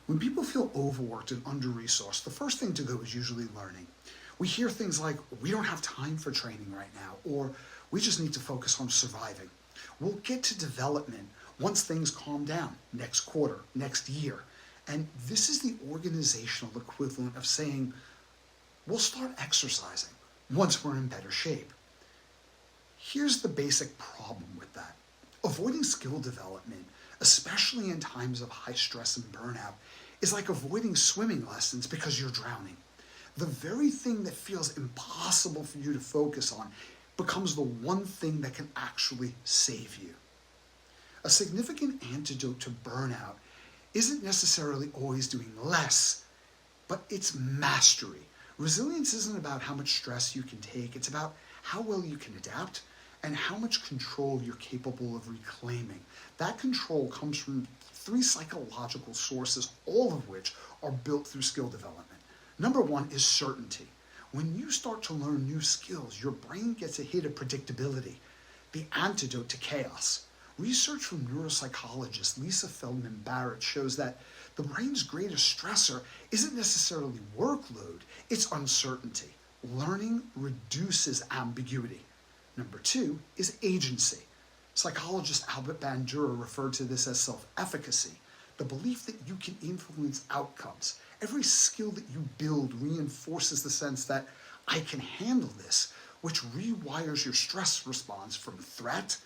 When people feel overworked and under-resourced, the first thing to go is usually learning. We hear things like, we don't have time for training right now, or we just need to focus on surviving. We'll get to development once things calm down, next quarter, next year. And this is the organizational equivalent of saying, we'll start exercising once we're in better shape. Here's the basic problem with that. Avoiding skill development, especially in times of high stress and burnout, is like avoiding swimming lessons because you're drowning. The very thing that feels impossible for you to focus on becomes the one thing that can actually save you. A significant antidote to burnout isn't necessarily always doing less, but it's mastery. Resilience isn't about how much stress you can take, it's about how well you can adapt and how much control you're capable of reclaiming. That control comes from 3 psychological sources, all of which are built through skill development. Number 1 is certainty. When you start to learn new skills, your brain gets a hit of predictability, the antidote to chaos. Research from neuropsychologist Lisa Feldman Barrett shows that the brain's greatest stressor isn't necessarily workload, it's uncertainty. Learning reduces ambiguity. Number 2 is agency. Psychologist Albert Bandura referred to this as self-efficacy, the belief that you can influence outcomes. Every skill that you build reinforces the sense that I can handle this, which rewires your stress response from threat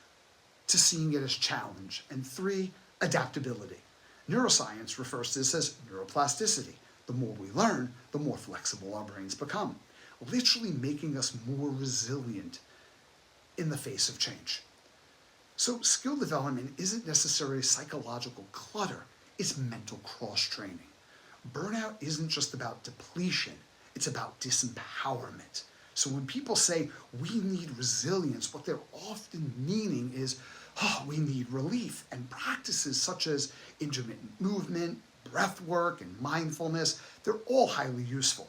to seeing it as challenge. And 3, adaptability. Neuroscience refers to this as neuroplasticity. The more we learn, the more flexible our brains become, literally making us more resilient in the face of change. So skill development isn't necessarily psychological clutter, it's mental cross-training. Burnout isn't just about depletion, it's about disempowerment. So when people say we need resilience, what they're often meaning is, we need relief, and practices such as intermittent movement, breath work, and mindfulness, they're all highly useful.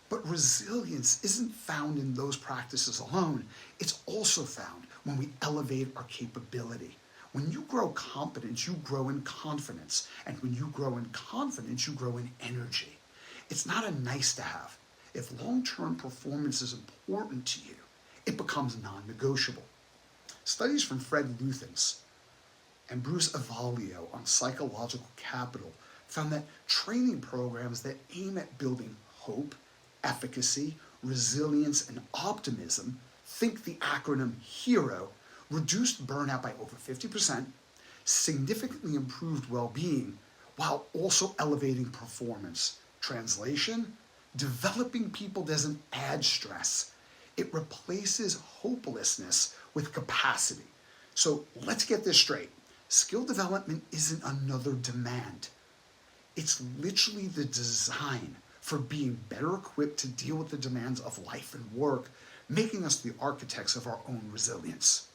But resilience isn't found in those practices alone. It's also found when we elevate our capability. When you grow competence, you grow in confidence. And when you grow in confidence, you grow in energy. It's not a nice to have. If long-term performance is important to you, it becomes non-negotiable. Studies from Fred Luthens and Bruce Avalio on psychological capital found that training programs that aim at building hope, efficacy, resilience, and optimism, think the acronym HERO, reduced burnout by over 50%, significantly improved well-being, while also elevating performance. Translation: developing people doesn't add stress. It replaces hopelessness with capacity. So let's get this straight. Skill development isn't another demand. It's literally the design for being better equipped to deal with the demands of life and work, making us the architects of our own resilience.